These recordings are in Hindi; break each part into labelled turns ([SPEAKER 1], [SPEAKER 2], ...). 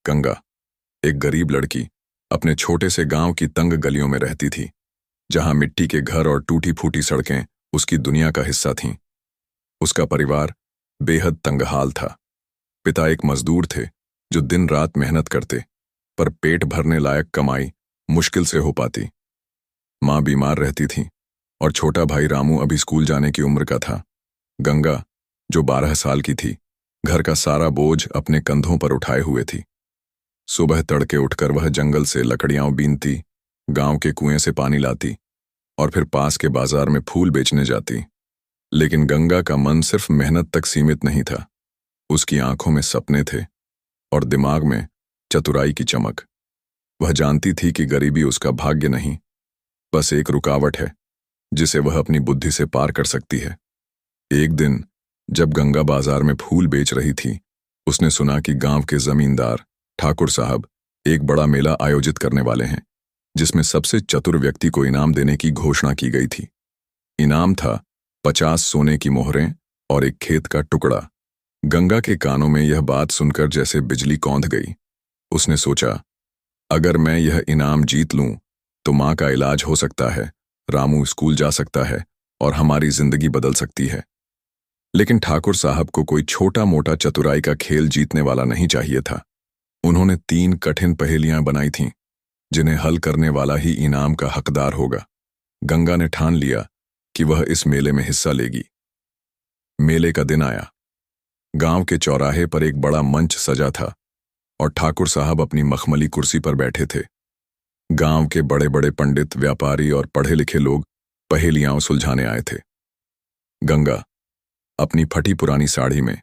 [SPEAKER 1] गंगा, एक गरीब लड़की, अपने छोटे से गांव की तंग गलियों में रहती थी, जहां मिट्टी के घर और टूटी फूटी सड़कें उसकी दुनिया का हिस्सा थीं। उसका परिवार बेहद तंगहाल था। पिता एक मजदूर थे जो दिन रात मेहनत करते, पर पेट भरने लायक कमाई मुश्किल से हो पाती। माँ बीमार रहती थी और छोटा भाई रामू अभी स्कूल जाने की उम्र का था। गंगा, जो 12 साल की थी, घर का सारा बोझ अपने कंधों पर उठाए हुए थी। सुबह तड़के उठकर वह जंगल से लकड़ियां बीनती, गांव के कुएं से पानी लाती और फिर पास के बाजार में फूल बेचने जाती। लेकिन गंगा का मन सिर्फ मेहनत तक सीमित नहीं था। उसकी आंखों में सपने थे और दिमाग में चतुराई की चमक। वह जानती थी कि गरीबी उसका भाग्य नहीं, बस एक रुकावट है जिसे वह अपनी बुद्धि से पार कर सकती है। एक दिन जब गंगा बाजार में फूल बेच रही थी, उसने सुना कि गांव के जमींदार ठाकुर साहब एक बड़ा मेला आयोजित करने वाले हैं, जिसमें सबसे चतुर व्यक्ति को इनाम देने की घोषणा की गई थी। इनाम था 50 सोने की मोहरें और एक खेत का टुकड़ा। गंगा के कानों में यह बात सुनकर जैसे बिजली कौंध गई। उसने सोचा, अगर मैं यह इनाम जीत लूं तो मां का इलाज हो सकता है, रामू स्कूल जा सकता है और हमारी जिंदगी बदल सकती है। लेकिन ठाकुर साहब को कोई छोटा मोटा चतुराई का खेल जीतने वाला नहीं चाहिए था। उन्होंने 3 कठिन पहेलियां बनाई थीं, जिन्हें हल करने वाला ही इनाम का हकदार होगा। गंगा ने ठान लिया कि वह इस मेले में हिस्सा लेगी। मेले का दिन आया। गांव के चौराहे पर एक बड़ा मंच सजा था और ठाकुर साहब अपनी मखमली कुर्सी पर बैठे थे। गांव के बड़े बड़े पंडित, व्यापारी और पढ़े लिखे लोग पहेलियां सुलझाने आए थे। गंगा अपनी फटी पुरानी साड़ी में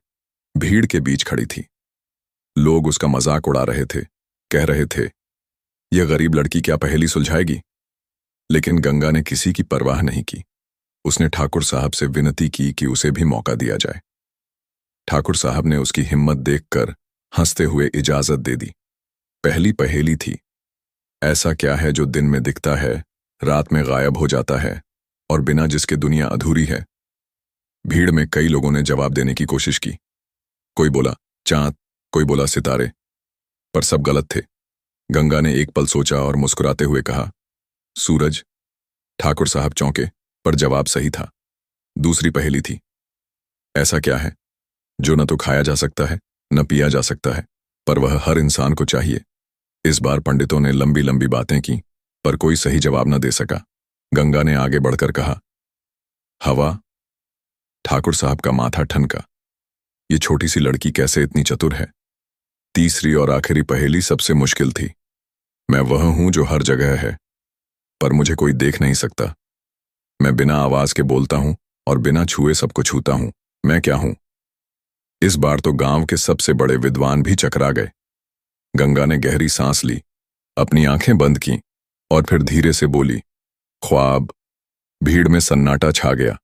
[SPEAKER 1] भीड़ के बीच खड़ी थी। लोग उसका मजाक उड़ा रहे थे, कह रहे थे, यह गरीब लड़की क्या पहेली सुलझाएगी। लेकिन गंगा ने किसी की परवाह नहीं की। उसने ठाकुर साहब से विनती की कि उसे भी मौका दिया जाए। ठाकुर साहब ने उसकी हिम्मत देखकर हंसते हुए इजाजत दे दी। पहली पहेली थी, ऐसा क्या है जो दिन में दिखता है, रात में गायब हो जाता है और बिना जिसके दुनिया अधूरी है। भीड़ में कई लोगों ने जवाब देने की कोशिश की। कोई बोला चांद, कोई बोला सितारे, पर सब गलत थे। गंगा ने एक पल सोचा और मुस्कुराते हुए कहा, सूरज। ठाकुर साहब चौंके, पर जवाब सही था। दूसरी पहेली थी, ऐसा क्या है जो न तो खाया जा सकता है, न पिया जा सकता है, पर वह हर इंसान को चाहिए। इस बार पंडितों ने लंबी लंबी बातें की, पर कोई सही जवाब न दे सका। गंगा ने आगे बढ़कर कहा, हवा। ठाकुर साहब का माथा ठनका। ये छोटी सी लड़की कैसे इतनी चतुर है। तीसरी और आखिरी पहेली सबसे मुश्किल थी, मैं वह हूं जो हर जगह है, पर मुझे कोई देख नहीं सकता। मैं बिना आवाज के बोलता हूं और बिना छुए सबको छूता हूं। मैं क्या हूं। इस बार तो गांव के सबसे बड़े विद्वान भी चकरा गए। गंगा ने गहरी सांस ली, अपनी आंखें बंद की और फिर धीरे से बोली, ख्वाब। भीड़ में सन्नाटा छा गया।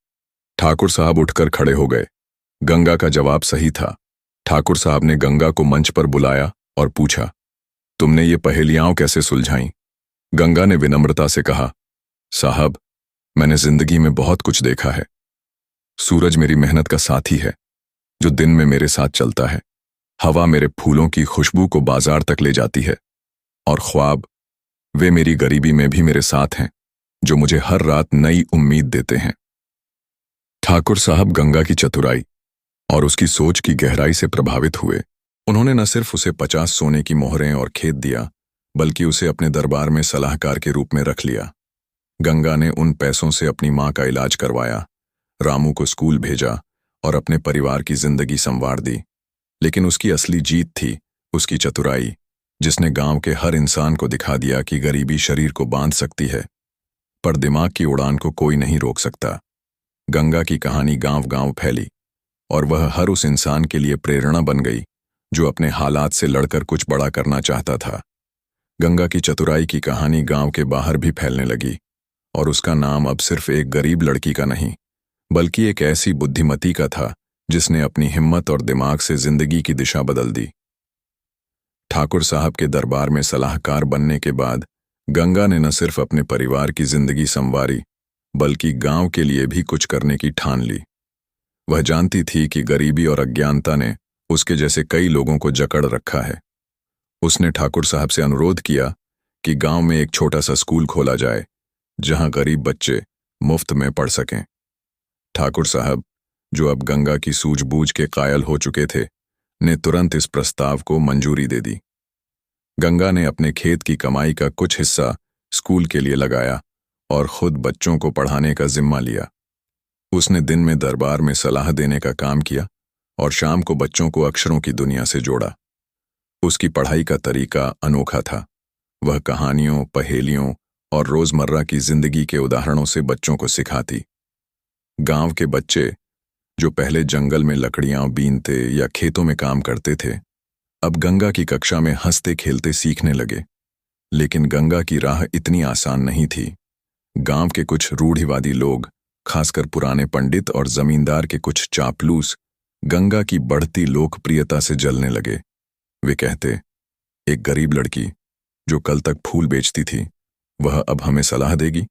[SPEAKER 1] ठाकुर साहब उठकर खड़े हो गए। गंगा का जवाब सही था। ठाकुर साहब ने गंगा को मंच पर बुलाया और पूछा, तुमने ये पहेलियां कैसे सुलझाईं। गंगा ने विनम्रता से कहा, साहब, मैंने जिंदगी में बहुत कुछ देखा है। सूरज मेरी मेहनत का साथी है जो दिन में मेरे साथ चलता है। हवा मेरे फूलों की खुशबू को बाजार तक ले जाती है। और ख्वाब, वे मेरी गरीबी में भी मेरे साथ हैं, जो मुझे हर रात नई उम्मीद देते हैं। ठाकुर साहब गंगा की चतुराई और उसकी सोच की गहराई से प्रभावित हुए। उन्होंने न सिर्फ उसे 50 सोने की मोहरें और खेत दिया, बल्कि उसे अपने दरबार में सलाहकार के रूप में रख लिया। गंगा ने उन पैसों से अपनी मां का इलाज करवाया, रामू को स्कूल भेजा और अपने परिवार की जिंदगी संवार दी। लेकिन उसकी असली जीत थी उसकी चतुराई, जिसने गांव के हर इंसान को दिखा दिया कि गरीबी शरीर को बांध सकती है, पर दिमाग की उड़ान को कोई नहीं रोक सकता। गंगा की कहानी गांव गांव फैली और वह हर उस इंसान के लिए प्रेरणा बन गई जो अपने हालात से लड़कर कुछ बड़ा करना चाहता था। गंगा की चतुराई की कहानी गांव के बाहर भी फैलने लगी और उसका नाम अब सिर्फ एक गरीब लड़की का नहीं, बल्कि एक ऐसी बुद्धिमती का था जिसने अपनी हिम्मत और दिमाग से जिंदगी की दिशा बदल दी। ठाकुर साहब के दरबार में सलाहकार बनने के बाद गंगा ने न सिर्फ अपने परिवार की जिंदगी संवारी, बल्कि गांव के लिए भी कुछ करने की ठान ली। वह जानती थी कि गरीबी और अज्ञानता ने उसके जैसे कई लोगों को जकड़ रखा है। उसने ठाकुर साहब से अनुरोध किया कि गांव में एक छोटा सा स्कूल खोला जाए जहां गरीब बच्चे मुफ्त में पढ़ सकें। ठाकुर साहब, जो अब गंगा की सूझबूझ के कायल हो चुके थे, ने तुरंत इस प्रस्ताव को मंजूरी दे दी। गंगा ने अपने खेत की कमाई का कुछ हिस्सा स्कूल के लिए लगाया और खुद बच्चों को पढ़ाने का जिम्मा लिया। उसने दिन में दरबार में सलाह देने का काम किया और शाम को बच्चों को अक्षरों की दुनिया से जोड़ा। उसकी पढ़ाई का तरीका अनोखा था। वह कहानियों, पहेलियों और रोजमर्रा की जिंदगी के उदाहरणों से बच्चों को सिखाती। गांव के बच्चे, जो पहले जंगल में लकड़ियां बीनते या खेतों में काम करते थे, अब गंगा की कक्षा में हंसते खेलते सीखने लगे। लेकिन गंगा की राह इतनी आसान नहीं थी। गांव के कुछ रूढ़िवादी लोग, खासकर पुराने पंडित और जमींदार के कुछ चापलूस, गंगा की बढ़ती लोकप्रियता से जलने लगे। वे कहते, एक गरीब लड़की जो कल तक फूल बेचती थी, वह अब हमें सलाह देगी?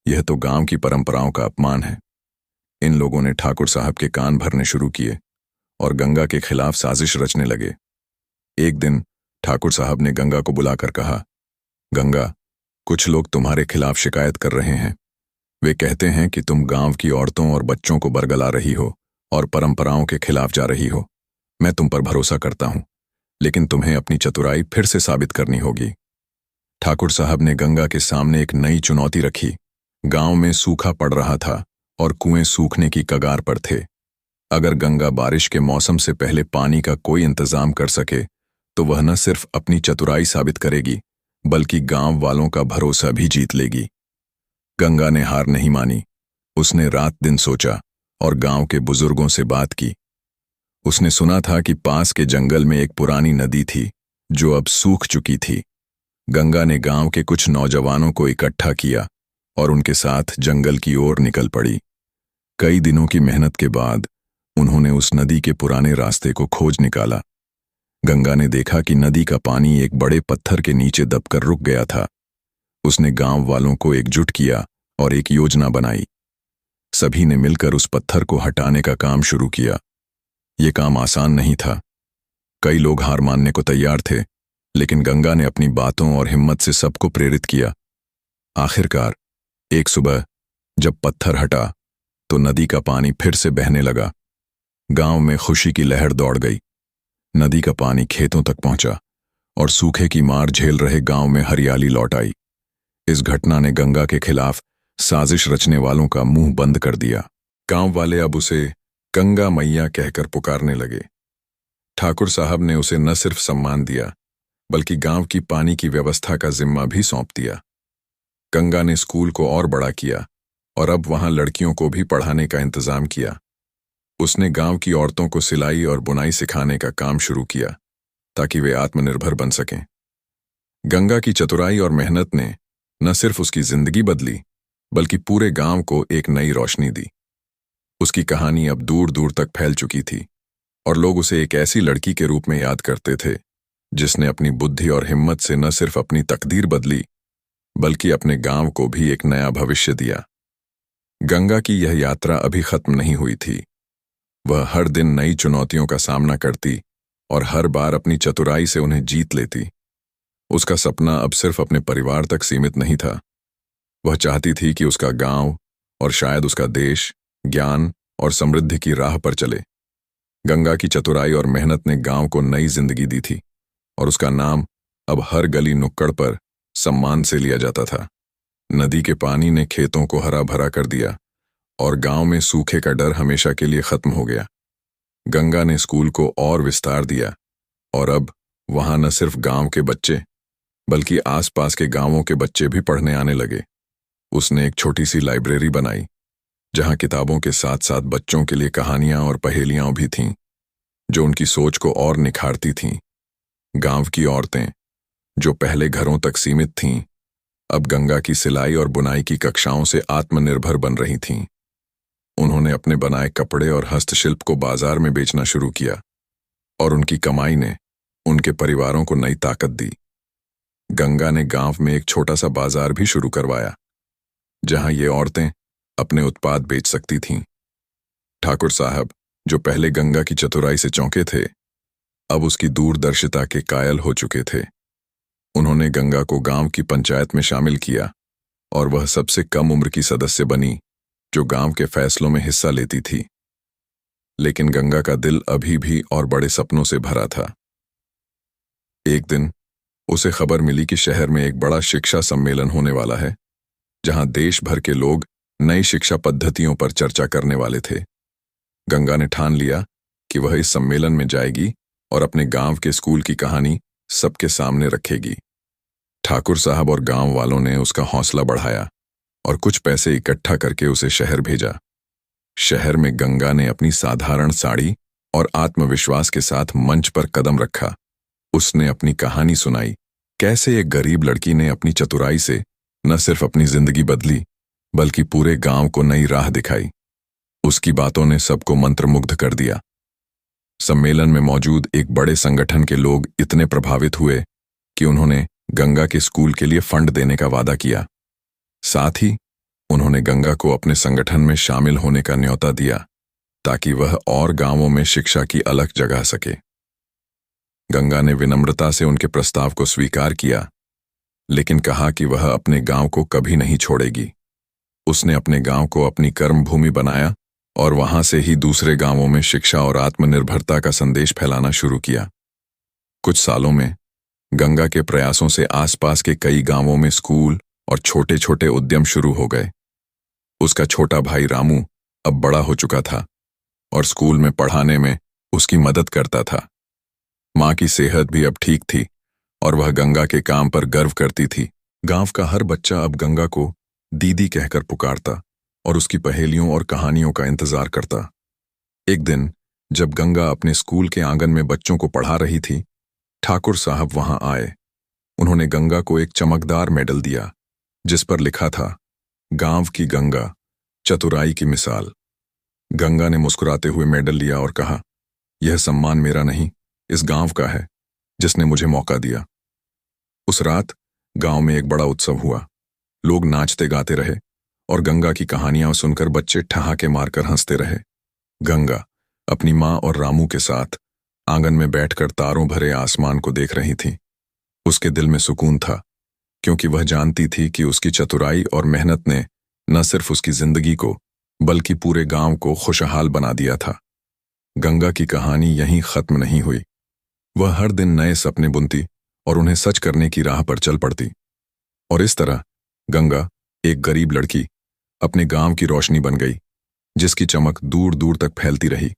[SPEAKER 1] यह तो गांव की परंपराओं का अपमान है। इन लोगों ने ठाकुर साहब के कान भरने शुरू किए और गंगा के खिलाफ साजिश रचने लगे। एक दिन ठाकुर साहब ने गंगा को बुलाकर कहा, गंगा, कुछ लोग तुम्हारे खिलाफ शिकायत कर रहे हैं। वे कहते हैं कि तुम गांव की औरतों और बच्चों को बरगला रही हो और परंपराओं के खिलाफ जा रही हो। मैं तुम पर भरोसा करता हूं, लेकिन तुम्हें अपनी चतुराई फिर से साबित करनी होगी। ठाकुर साहब ने गंगा के सामने एक नई चुनौती रखी। गांव में सूखा पड़ रहा था और कुएं सूखने की कगार पर थे। अगर गंगा बारिश के मौसम से पहले पानी का कोई इंतजाम कर सके, तो वह न सिर्फ अपनी चतुराई साबित करेगी, बल्कि गांव वालों का भरोसा भी जीत लेगी। गंगा ने हार नहीं मानी। उसने रात दिन सोचा और गांव के बुजुर्गों से बात की। उसने सुना था कि पास के जंगल में एक पुरानी नदी थी जो अब सूख चुकी थी। गंगा ने गांव के कुछ नौजवानों को इकट्ठा किया और उनके साथ जंगल की ओर निकल पड़ी। कई दिनों की मेहनत के बाद उन्होंने उस नदी के पुराने रास्ते को खोज निकाला। गंगा ने देखा कि नदी का पानी एक बड़े पत्थर के नीचे दबकर रुक गया था। उसने गांव वालों को एकजुट किया और एक योजना बनाई। सभी ने मिलकर उस पत्थर को हटाने का काम शुरू किया। ये काम आसान नहीं था। कई लोग हार मानने को तैयार थे, लेकिन गंगा ने अपनी बातों और हिम्मत से सबको प्रेरित किया। आखिरकार एक सुबह जब पत्थर हटा, तो नदी का पानी फिर से बहने लगा। गांव में खुशी की लहर दौड़ गई। नदी का पानी खेतों तक पहुंचा और सूखे की मार झेल रहे गांव में हरियाली लौट आई। इस घटना ने गंगा के खिलाफ साजिश रचने वालों का मुंह बंद कर दिया। गांव वाले अब उसे गंगा मैया कहकर पुकारने लगे। ठाकुर साहब ने उसे न सिर्फ सम्मान दिया, बल्कि गांव की पानी की व्यवस्था का जिम्मा भी सौंप दिया। गंगा ने स्कूल को और बड़ा किया और अब वहां लड़कियों को भी पढ़ाने का इंतजाम किया। उसने गांव की औरतों को सिलाई और बुनाई सिखाने का काम शुरू किया ताकि वे आत्मनिर्भर बन सकें। गंगा की चतुराई और मेहनत ने न सिर्फ उसकी जिंदगी बदली, बल्कि पूरे गांव को एक नई रोशनी दी। उसकी कहानी अब दूर दूर तक फैल चुकी थी और लोग उसे एक ऐसी लड़की के रूप में याद करते थे जिसने अपनी बुद्धि और हिम्मत से न सिर्फ अपनी तकदीर बदली, बल्कि अपने गांव को भी एक नया भविष्य दिया। गंगा की यह यात्रा अभी खत्म नहीं हुई थी। वह हर दिन नई चुनौतियों का सामना करती और हर बार अपनी चतुराई से उन्हें जीत लेती। उसका सपना अब सिर्फ अपने परिवार तक सीमित नहीं था। वह चाहती थी कि उसका गांव और शायद उसका देश ज्ञान और समृद्धि की राह पर चले। गंगा की चतुराई और मेहनत ने गांव को नई जिंदगी दी थी और उसका नाम अब हर गली नुक्कड़ पर सम्मान से लिया जाता था। नदी के पानी ने खेतों को हरा भरा कर दिया और गांव में सूखे का डर हमेशा के लिए खत्म हो गया। गंगा ने स्कूल को और विस्तार दिया और अब वहां न सिर्फ गांव के बच्चे, बल्कि आसपास के गांवों के बच्चे भी पढ़ने आने लगे। उसने एक छोटी सी लाइब्रेरी बनाई जहां किताबों के साथ साथ बच्चों के लिए कहानियां और पहेलियां भी थीं, जो उनकी सोच को और निखारती थीं। गांव की औरतें, जो पहले घरों तक सीमित थीं, अब गंगा की सिलाई और बुनाई की कक्षाओं से आत्मनिर्भर बन रही थीं। उन्होंने अपने बनाए कपड़े और हस्तशिल्प को बाजार में बेचना शुरू किया और उनकी कमाई ने उनके परिवारों को नई ताकत दी। गंगा ने गांव में एक छोटा सा बाजार भी शुरू करवाया जहां ये औरतें अपने उत्पाद बेच सकती थीं। ठाकुर साहब, जो पहले गंगा की चतुराई से चौंके थे, अब उसकी दूरदर्शिता के कायल हो चुके थे। उन्होंने गंगा को गांव की पंचायत में शामिल किया और वह सबसे कम उम्र की सदस्य बनी जो गांव के फैसलों में हिस्सा लेती थी। लेकिन गंगा का दिल अभी भी और बड़े सपनों से भरा था। एक दिन उसे खबर मिली कि शहर में एक बड़ा शिक्षा सम्मेलन होने वाला है, जहां देश भर के लोग नई शिक्षा पद्धतियों पर चर्चा करने वाले थे। गंगा ने ठान लिया कि वह इस सम्मेलन में जाएगी और अपने गांव के स्कूल की कहानी सबके सामने रखेगी। ठाकुर साहब और गांव वालों ने उसका हौसला बढ़ाया और कुछ पैसे इकट्ठा करके उसे शहर भेजा। शहर में गंगा ने अपनी साधारण साड़ी और आत्मविश्वास के साथ मंच पर कदम रखा। उसने अपनी कहानी सुनाई, कैसे एक गरीब लड़की ने अपनी चतुराई से न सिर्फ अपनी जिंदगी बदली बल्कि पूरे गांव को नई राह दिखाई। उसकी बातों ने सबको मंत्रमुग्ध कर दिया। सम्मेलन में मौजूद एक बड़े संगठन के लोग इतने प्रभावित हुए कि उन्होंने गंगा के स्कूल के लिए फंड देने का वादा किया। साथ ही उन्होंने गंगा को अपने संगठन में शामिल होने का न्योता दिया ताकि वह और गांवों में शिक्षा की अलख जगा सके। गंगा ने विनम्रता से उनके प्रस्ताव को स्वीकार किया, लेकिन कहा कि वह अपने गांव को कभी नहीं छोड़ेगी। उसने अपने गांव को अपनी कर्मभूमि बनाया और वहां से ही दूसरे गांवों में शिक्षा और आत्मनिर्भरता का संदेश फैलाना शुरू किया। कुछ सालों में गंगा के प्रयासों से आसपास के कई गांवों में स्कूल और छोटे छोटे उद्यम शुरू हो गए। उसका छोटा भाई रामू अब बड़ा हो चुका था और स्कूल में पढ़ाने में उसकी मदद करता था। मां की सेहत भी अब ठीक थी और वह गंगा के काम पर गर्व करती थी। गांव का हर बच्चा अब गंगा को दीदी कहकर पुकारता और उसकी पहेलियों और कहानियों का इंतजार करता। एक दिन जब गंगा अपने स्कूल के आंगन में बच्चों को पढ़ा रही थी, ठाकुर साहब वहां आए। उन्होंने गंगा को एक चमकदार मेडल दिया जिस पर लिखा था, गांव की गंगा, चतुराई की मिसाल। गंगा ने मुस्कुराते हुए मेडल लिया और कहा, यह सम्मान मेरा नहीं, इस गांव का है जिसने मुझे मौका दिया। उस रात गांव में एक बड़ा उत्सव हुआ। लोग नाचते गाते रहे और गंगा की कहानियां सुनकर बच्चे ठहाके मारकर हंसते रहे। गंगा अपनी मां और रामू के साथ आंगन में बैठकर तारों भरे आसमान को देख रही थी। उसके दिल में सुकून था, क्योंकि वह जानती थी कि उसकी चतुराई और मेहनत ने न सिर्फ उसकी जिंदगी को बल्कि पूरे गांव को खुशहाल बना दिया था। गंगा की कहानी यहीं खत्म नहीं हुई। वह हर दिन नए सपने बुनती और उन्हें सच करने की राह पर चल पड़ती। और इस तरह गंगा, एक गरीब लड़की, अपने गांव की रोशनी बन गई, जिसकी चमक दूर दूर तक फैलती रही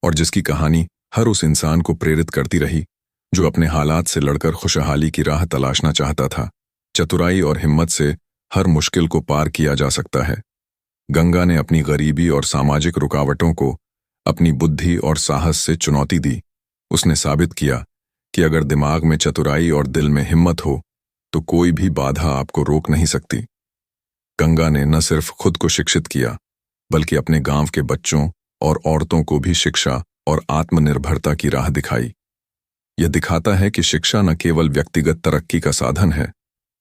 [SPEAKER 1] और जिसकी कहानी हर उस इंसान को प्रेरित करती रही जो अपने हालात से लड़कर खुशहाली की राह तलाशना चाहता था। चतुराई और हिम्मत से हर मुश्किल को पार किया जा सकता है। गंगा ने अपनी गरीबी और सामाजिक रुकावटों को अपनी बुद्धि और साहस से चुनौती दी। उसने साबित किया कि अगर दिमाग में चतुराई और दिल में हिम्मत हो तो कोई भी बाधा आपको रोक नहीं सकती। गंगा ने न सिर्फ खुद को शिक्षित किया बल्कि अपने गांव के बच्चों और औरतों को भी शिक्षा और आत्मनिर्भरता की राह दिखाई। यह दिखाता है कि शिक्षा न केवल व्यक्तिगत तरक्की का साधन है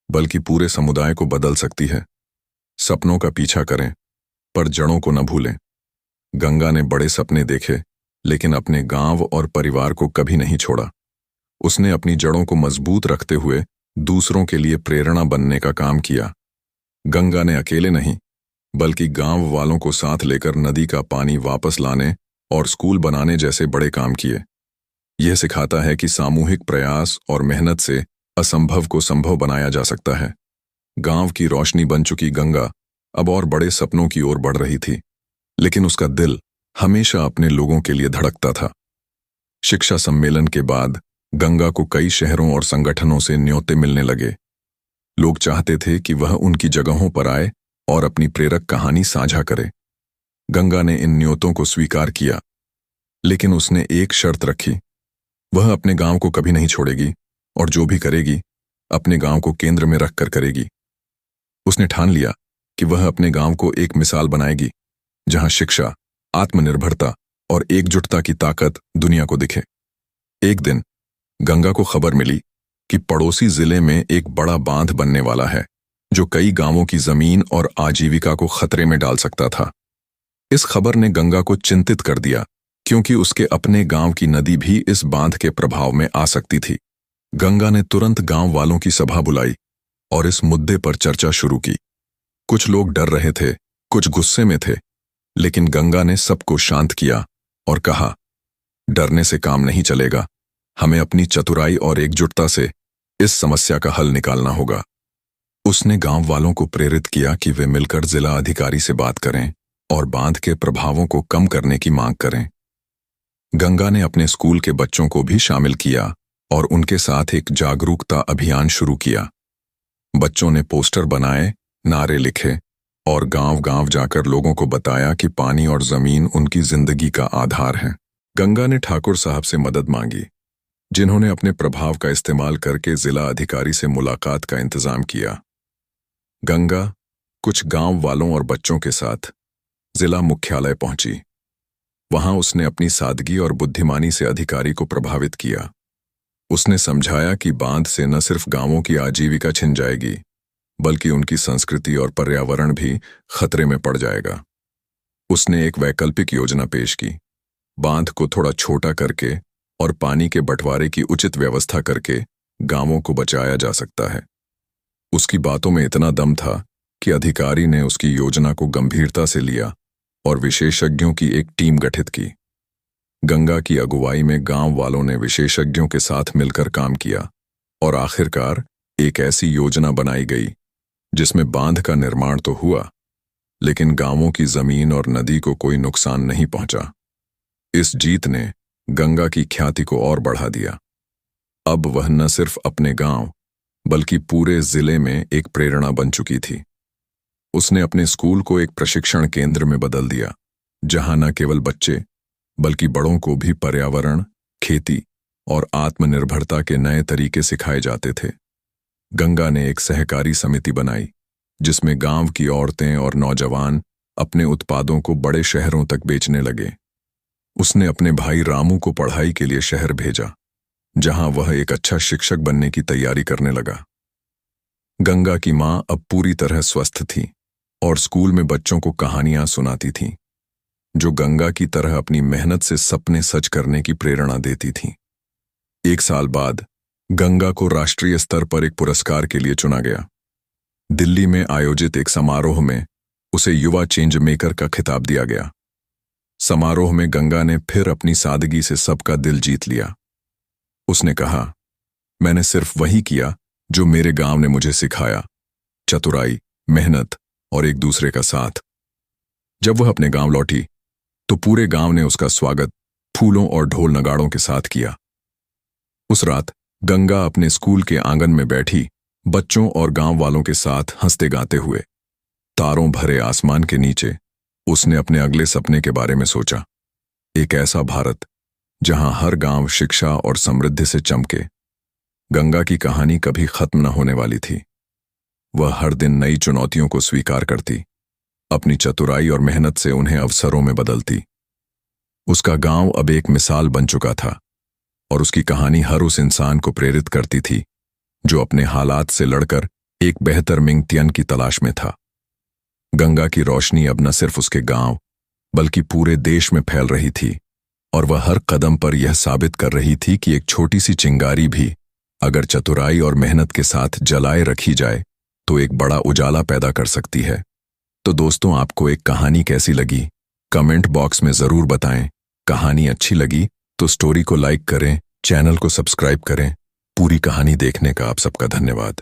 [SPEAKER 1] बल्कि पूरे समुदाय को बदल सकती है। सपनों का पीछा करें पर जड़ों को न भूलें। गंगा ने बड़े सपने देखे लेकिन अपने गांव और परिवार को कभी नहीं छोड़ा। उसने अपनी जड़ों को मजबूत रखते हुए दूसरों के लिए प्रेरणा बनने का काम किया। गंगा ने अकेले नहीं बल्कि गांव वालों को साथ लेकर नदी का पानी वापस लाने और स्कूल बनाने जैसे बड़े काम किए। यह सिखाता है कि सामूहिक प्रयास और मेहनत से असंभव को संभव बनाया जा सकता है। गांव की रोशनी बन चुकी गंगा अब और बड़े सपनों की ओर बढ़ रही थी, लेकिन उसका दिल हमेशा अपने लोगों के लिए धड़कता था। शिक्षा सम्मेलन के बाद गंगा को कई शहरों और संगठनों से न्योते मिलने लगे। लोग चाहते थे कि वह उनकी जगहों पर आए और अपनी प्रेरक कहानी साझा करे। गंगा ने इन न्योतों को स्वीकार किया, लेकिन उसने एक शर्त रखी, वह अपने गांव को कभी नहीं छोड़ेगी और जो भी करेगी अपने गांव को केंद्र में रखकर करेगी। उसने ठान लिया कि वह अपने गांव को एक मिसाल बनाएगी जहां शिक्षा, आत्मनिर्भरता और एकजुटता की ताकत दुनिया को दिखे। एक दिन गंगा को खबर मिली कि पड़ोसी जिले में एक बड़ा बांध बनने वाला है जो कई गांवों की जमीन और आजीविका को खतरे में डाल सकता था। इस खबर ने गंगा को चिंतित कर दिया क्योंकि उसके अपने गांव की नदी भी इस बांध के प्रभाव में आ सकती थी। गंगा ने तुरंत गांव वालों की सभा बुलाई और इस मुद्दे पर चर्चा शुरू की। कुछ लोग डर रहे थे, कुछ गुस्से में थे, लेकिन गंगा ने सबको शांत किया और कहा, डरने से काम नहीं चलेगा, हमें अपनी चतुराई और एकजुटता से इस समस्या का हल निकालना होगा। उसने गांव वालों को प्रेरित किया कि वे मिलकर जिला अधिकारी से बात करें और बांध के प्रभावों को कम करने की मांग करें। गंगा ने अपने स्कूल के बच्चों को भी शामिल किया और उनके साथ एक जागरूकता अभियान शुरू किया। बच्चों ने पोस्टर बनाए, नारे लिखे और गांव-गांव जाकर लोगों को बताया कि पानी और जमीन उनकी जिंदगी का आधार है। गंगा ने ठाकुर साहब से मदद मांगी, जिन्होंने अपने प्रभाव का इस्तेमाल करके जिला अधिकारी से मुलाकात का इंतजाम किया। गंगा कुछ गांव वालों और बच्चों के साथ जिला मुख्यालय पहुंची। वहां उसने अपनी सादगी और बुद्धिमानी से अधिकारी को प्रभावित किया। उसने समझाया कि बांध से न सिर्फ गांवों की आजीविका छिन जाएगी, बल्कि उनकी संस्कृति और पर्यावरण भी खतरे में पड़ जाएगा। उसने एक वैकल्पिक योजना पेश की, बांध को थोड़ा छोटा करके और पानी के बंटवारे की उचित व्यवस्था करके गांवों को बचाया जा सकता है। उसकी बातों में इतना दम था कि अधिकारी ने उसकी योजना को गंभीरता से लिया और विशेषज्ञों की एक टीम गठित की। गंगा की अगुवाई में गांव वालों ने विशेषज्ञों के साथ मिलकर काम किया और आखिरकार एक ऐसी योजना बनाई गई जिसमें बांध का निर्माण तो हुआ, लेकिन गांवों की जमीन और नदी को कोई नुकसान नहीं पहुंचा। इस जीत ने गंगा की ख्याति को और बढ़ा दिया। अब वह न सिर्फ अपने गांव बल्कि पूरे जिले में एक प्रेरणा बन चुकी थी। उसने अपने स्कूल को एक प्रशिक्षण केंद्र में बदल दिया, जहां न केवल बच्चे बल्कि बड़ों को भी पर्यावरण, खेती और आत्मनिर्भरता के नए तरीके सिखाए जाते थे। गंगा ने एक सहकारी समिति बनाई, जिसमें गांव की औरतें और नौजवान अपने उत्पादों को बड़े शहरों तक बेचने लगे। उसने अपने भाई रामू को पढ़ाई के लिए शहर भेजा, जहां वह एक अच्छा शिक्षक बनने की तैयारी करने लगा। गंगा की मां अब पूरी तरह स्वस्थ थी और स्कूल में बच्चों को कहानियां सुनाती थीं, जो गंगा की तरह अपनी मेहनत से सपने सच करने की प्रेरणा देती थीं। 1 साल बाद गंगा को राष्ट्रीय स्तर पर एक पुरस्कार के लिए चुना गया। दिल्ली में आयोजित एक समारोह में उसे युवा चेंज मेकर का खिताब दिया गया। समारोह में गंगा ने फिर अपनी सादगी से सबका दिल जीत लिया। उसने कहा, मैंने सिर्फ वही किया जो मेरे गांव ने मुझे सिखाया, चतुराई, मेहनत और एक दूसरे का साथ। जब वह अपने गांव लौटी तो पूरे गांव ने उसका स्वागत फूलों और ढोल नगाड़ों के साथ किया। उस रात गंगा अपने स्कूल के आंगन में बैठी, बच्चों और गांव वालों के साथ हंसते गाते हुए। तारों भरे आसमान के नीचे उसने अपने अगले सपने के बारे में सोचा, एक ऐसा भारत जहां हर गांव शिक्षा और समृद्धि से चमके। गंगा की कहानी कभी खत्म न होने वाली थी। वह हर दिन नई चुनौतियों को स्वीकार करती, अपनी चतुराई और मेहनत से उन्हें अवसरों में बदलती। उसका गांव अब एक मिसाल बन चुका था और उसकी कहानी हर उस इंसान को प्रेरित करती थी जो अपने हालात से लड़कर एक बेहतर मिंगतियन की तलाश में था। गंगा की रोशनी अब न सिर्फ उसके गांव बल्कि पूरे देश में फैल रही थी और वह हर कदम पर यह साबित कर रही थी कि एक छोटी सी चिंगारी भी अगर चतुराई और मेहनत के साथ जलाए रखी जाए तो एक बड़ा उजाला पैदा कर सकती है। तो दोस्तों, आपको एक कहानी कैसी लगी? कमेंट बॉक्स में जरूर बताएं। कहानी अच्छी लगी तो स्टोरी को लाइक करें, चैनल को सब्सक्राइब करें। पूरी कहानी देखने का आप सबका धन्यवाद।